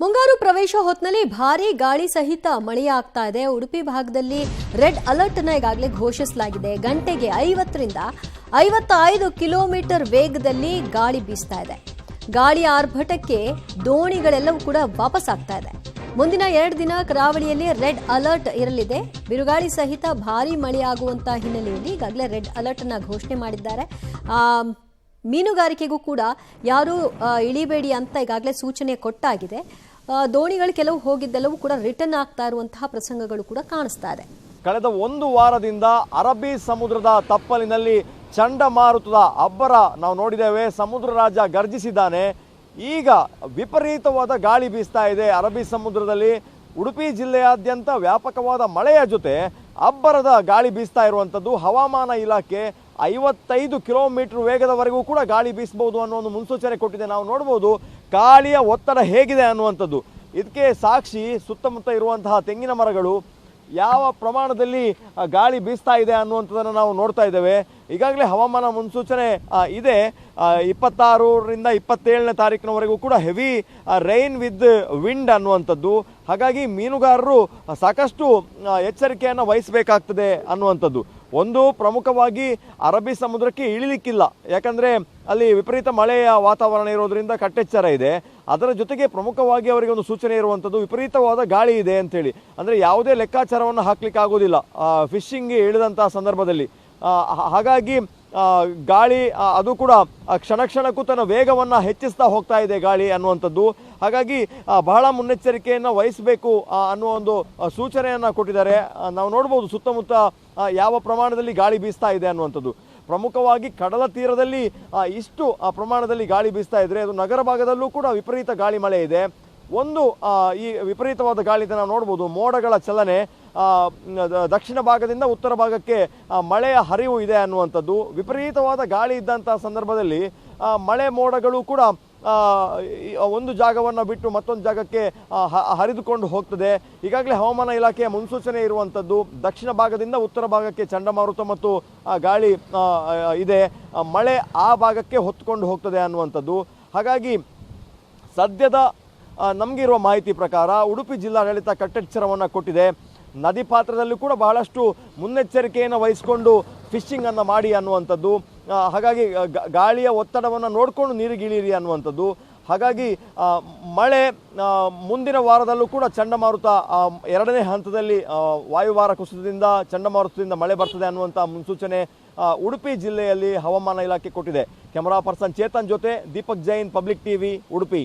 ಮುಂಗಾರು ಪ್ರವೇಶ ಹೊತ್ತಿನಲ್ಲಿ ಭಾರೀ ಗಾಳಿ ಸಹಿತ ಮಳೆಯಾಗ್ತಾ ಇದೆ. ಉಡುಪಿ ಭಾಗದಲ್ಲಿ ರೆಡ್ ಅಲರ್ಟ್ ಅನ್ನು ಈಗಾಗಲೇ ಘೋಷಿಸಲಾಗಿದೆ. ಗಂಟೆಗೆ 50 ರಿಂದ 55 ಕಿಲೋಮೀಟರ್ ವೇಗದಲ್ಲಿ ಗಾಳಿ ಬೀಸ್ತಾ ಇದೆ. ಗಾಳಿ ಆರ್ಭಟಕ್ಕೆ ದೋಣಿಗಳೆಲ್ಲವೂ ಕೂಡ ವಾಪಸ್ ಆಗ್ತಾ ಇದೆ. ಮುಂದಿನ 2 ದಿನ ಕರಾವಳಿಯಲ್ಲಿ ರೆಡ್ ಅಲರ್ಟ್ ಇರಲಿದೆ. ಬಿರುಗಾಳಿ ಸಹಿತ ಭಾರೀ ಮಳೆಯಾಗುವಂತ ಹಿನ್ನೆಲೆಯಲ್ಲಿ ಈಗಾಗಲೇ ರೆಡ್ ಅಲರ್ಟ್ ಅನ್ನು ಘೋಷಣೆ ಮಾಡಿದ್ದಾರೆ. ಮೀನುಗಾರಿಕೆಗೂ ಕೂಡ ಯಾರು ಇಳಿಬೇಡಿ ಅಂತ ಈಗಾಗಲೇ ಸೂಚನೆ ಕೊಟ್ಟಾಗಿದೆ. ದೋಣಿಗಳು ಕೆಲವು ಹೋಗಿದ್ದೆಲ್ಲವೂ ಕೂಡ ರಿಟರ್ನ್ ಆಗ್ತಾ ಇರುವಂತಹ ಪ್ರಸಂಗಗಳು ಕೂಡ ಕಾಣಿಸ್ತಾ ಇದೆ. ಕಳೆದ 1 ವಾರದಿಂದ ಅರಬ್ಬಿ ಸಮುದ್ರದ ತಪ್ಪಲಿನಲ್ಲಿ ಚಂಡಮಾರುತದ ಅಬ್ಬರ ನಾವು ನೋಡಿದ್ದೇವೆ. ಸಮುದ್ರ ರಾಜ ಗರ್ಜಿಸಿದ್ದಾನೆ. ಈಗ ವಿಪರೀತವಾದ ಗಾಳಿ ಬೀಸ್ತಾ ಇದೆ ಅರಬ್ಬಿ ಸಮುದ್ರದಲ್ಲಿ. ಉಡುಪಿ ಜಿಲ್ಲೆಯಾದ್ಯಂತ ವ್ಯಾಪಕವಾದ ಮಳೆಯ ಜೊತೆ ಅಬ್ಬರದ ಗಾಳಿ ಬೀಸ್ತಾ ಇರುವಂಥದ್ದು. ಹವಾಮಾನ ಇಲಾಖೆ 55 ಕಿಲೋಮೀಟರ್ ವೇಗದವರೆಗೂ ಕೂಡ ಗಾಳಿ ಬೀಸಬಹುದು ಅನ್ನೋ ಒಂದು ಮುನ್ಸೂಚನೆ ಕೊಟ್ಟಿದೆ. ನಾವು ನೋಡ್ಬೋದು ಗಾಳಿಯ ಒತ್ತಡ ಹೇಗಿದೆ ಅನ್ನುವಂಥದ್ದು. ಇದಕ್ಕೆ ಸಾಕ್ಷಿ ಸುತ್ತಮುತ್ತ ಇರುವಂತಹ ತೆಂಗಿನ ಮರಗಳು ಯಾವ ಪ್ರಮಾಣದಲ್ಲಿ ಗಾಳಿ ಬೀಸ್ತಾ ಇದೆ ಅನ್ನುವಂಥದ್ದನ್ನು ನಾವು ನೋಡ್ತಾ ಇದ್ದೇವೆ. ಈಗಾಗಲೇ ಹವಾಮಾನ ಮುನ್ಸೂಚನೆ ಇದೆ. 26ರಿಂದ 27ನೇ ತಾರೀಕಿನವರೆಗೂ ಕೂಡ ಹೆವಿ ರೈನ್ ವಿತ್ ವಿಂಡ್ ಅನ್ನುವಂಥದ್ದು. ಹಾಗಾಗಿ ಮೀನುಗಾರರು ಸಾಕಷ್ಟು ಎಚ್ಚರಿಕೆಯನ್ನು ವಹಿಸಬೇಕಾಗ್ತದೆ ಅನ್ನುವಂಥದ್ದು. ಒಂದು ಪ್ರಮುಖವಾಗಿ ಅರಬ್ಬಿ ಸಮುದ್ರಕ್ಕೆ ಇಳಿಲಿಕ್ಕಿಲ್ಲ, ಯಾಕಂದರೆ ಅಲ್ಲಿ ವಿಪರೀತ ಮಳೆಯ ವಾತಾವರಣ ಇರೋದ್ರಿಂದ ಕಟ್ಟೆಚ್ಚರ ಇದೆ. ಅದರ ಜೊತೆಗೆ ಪ್ರಮುಖವಾಗಿ ಅವರಿಗೆ ಒಂದು ಸೂಚನೆ ಇರುವಂಥದ್ದು ವಿಪರೀತವಾದ ಗಾಳಿ ಇದೆ ಅಂತೇಳಿ. ಅಂದರೆ ಯಾವುದೇ ಲೆಕ್ಕಾಚಾರವನ್ನು ಹಾಕ್ಲಿಕ್ಕೆ ಆಗೋದಿಲ್ಲ ಫಿಶಿಂಗ್ಗೆ ಇಳಿದಂತಹ ಸಂದರ್ಭದಲ್ಲಿ. ಹಾಗಾಗಿ ಗಾಳಿ ಅದು ಕೂಡ ಕ್ಷಣ ಕ್ಷಣಕ್ಕೂ ತನ್ನ ವೇಗವನ್ನು ಹೆಚ್ಚಿಸ್ತಾ ಹೋಗ್ತಾ ಇದೆ ಗಾಳಿ ಅನ್ನುವಂಥದ್ದು. ಹಾಗಾಗಿ ಬಹಳ ಮುನ್ನೆಚ್ಚರಿಕೆಯನ್ನು ವಹಿಸಬೇಕು ಅನ್ನುವ ಒಂದು ಸೂಚನೆಯನ್ನು ಕೊಟ್ಟಿದ್ದಾರೆ. ನಾವು ನೋಡ್ಬೋದು ಸುತ್ತಮುತ್ತ ಯಾವ ಪ್ರಮಾಣದಲ್ಲಿ ಗಾಳಿ ಬೀಸ್ತಾ ಇದೆ ಅನ್ನುವಂಥದ್ದು. ಪ್ರಮುಖವಾಗಿ ಕಡಲ ತೀರದಲ್ಲಿ ಇಷ್ಟು ಪ್ರಮಾಣದಲ್ಲಿ ಗಾಳಿ ಬೀಸ್ತಾ ಇದ್ರೆ ಅದು ನಗರ ಭಾಗದಲ್ಲೂ ಕೂಡ ವಿಪರೀತ ಗಾಳಿ ಮಳೆ ಇದೆ. ಒಂದು ಈ ವಿಪರೀತವಾದ ಗಾಳಿಯಿಂದ ನಾವು ನೋಡ್ಬೋದು ಮೋಡಗಳ ಚಲನೆ ದಕ್ಷಿಣ ಭಾಗದಿಂದ ಉತ್ತರ ಭಾಗಕ್ಕೆ ಮಳೆಯ ಹರಿವು ಇದೆ ಅನ್ನುವಂಥದ್ದು. ವಿಪರೀತವಾದ ಗಾಳಿ ಇದ್ದಂತಹ ಸಂದರ್ಭದಲ್ಲಿ ಮಳೆ ಮೋಡಗಳು ಕೂಡ ಒಂದು ಜಾಗವನ್ನು ಬಿಟ್ಟು ಮತ್ತೊಂದು ಜಾಗಕ್ಕೆ ಹರಿದುಕೊಂಡು ಹೋಗ್ತದೆ. ಈಗಾಗಲೇ ಹವಾಮಾನ ಇಲಾಖೆಯ ಮುನ್ಸೂಚನೆ ಇರುವಂಥದ್ದು ದಕ್ಷಿಣ ಭಾಗದಿಂದ ಉತ್ತರ ಭಾಗಕ್ಕೆ ಚಂಡಮಾರುತ ಮತ್ತು ಗಾಳಿ ಇದೆ. ಮಳೆ ಆ ಭಾಗಕ್ಕೆ ಹೊತ್ತುಕೊಂಡು ಹೋಗ್ತದೆ ಅನ್ನುವಂಥದ್ದು. ಹಾಗಾಗಿ ಸದ್ಯದ ನಮಗಿರುವ ಮಾಹಿತಿ ಪ್ರಕಾರ ಉಡುಪಿ ಜಿಲ್ಲಾಡಳಿತ ಕಟ್ಟೆಚ್ಚರವನ್ನು ಕೊಟ್ಟಿದೆ. ನದಿ ಪಾತ್ರದಲ್ಲೂ ಕೂಡ ಬಹಳಷ್ಟು ಮುನ್ನೆಚ್ಚರಿಕೆಯನ್ನು ವಹಿಸಿಕೊಂಡು ಫಿಶಿಂಗನ್ನು ಮಾಡಿ ಅನ್ನುವಂಥದ್ದು. ಹಾಗಾಗಿ ಗಾಳಿಯ ಒತ್ತಡವನ್ನು ನೋಡಿಕೊಂಡು ನೀರಿಗಿಳಿಯಿರಿ ಅನ್ನುವಂಥದ್ದು. ಹಾಗಾಗಿ ಮಳೆ ಮುಂದಿನ ವಾರದಲ್ಲೂ ಕೂಡ ಚಂಡಮಾರುತ 2ನೇ ಹಂತದಲ್ಲಿ ವಾಯುಭಾರ ಕುಸಿತದಿಂದ ಚಂಡಮಾರುತದಿಂದ ಮಳೆ ಬರ್ತದೆ ಅನ್ನುವಂಥ ಮುನ್ಸೂಚನೆ ಉಡುಪಿ ಜಿಲ್ಲೆಯಲ್ಲಿ ಹವಾಮಾನ ಇಲಾಖೆ ಕೊಟ್ಟಿದೆ. ಕ್ಯಾಮರಾ ಪರ್ಸನ್ ಚೇತನ್ ಜೊತೆ ದೀಪಕ್ ಜೈನ್, ಪಬ್ಲಿಕ್ ಟಿವಿ, ಉಡುಪಿ.